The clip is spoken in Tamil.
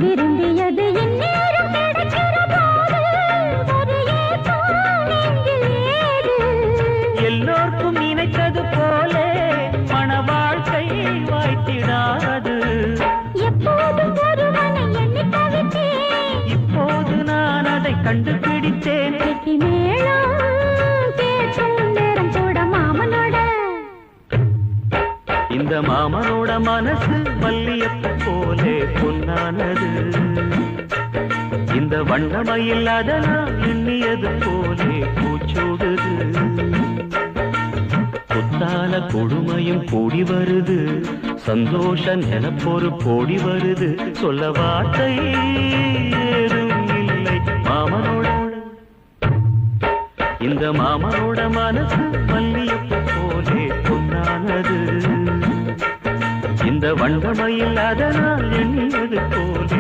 விரும்பியது இந்நேரம் கிடைக்கிற போது ஒரு ஏக்கம் நெஞ்சில் ஏது? எல்லோர்க்கும் நினைத்தது போலே மன வாழ்க்கை வாய்த்திடாது. எப்போதும் ஒருவனை எண்ணி தவித்தேன், இப்போது நான் அதை கண்டுபிடித்தேன். கெட்டி மேளம் கேட்கும் நேரம் கூட மாமனோட. இந்த மாமனோட மனசு மல்லியப்பு போலே பொன்னானது. இந்த வண்ணமயில் அதனால் எண்ணியது போலே பூச்சூடுது. புத்தால கொடுமையும் கூடி வருது, சந்தோஷ நிலப்பொரு கோடி வருது. சொல்ல வார்த்தை ஏதும் இல்லை மாமனோட. இந்த மாமனோட மனசு மல்லியப்பு போலே பொன்னானது. இந்த வண்ணமயில் அதனால் எண்ணியது போலே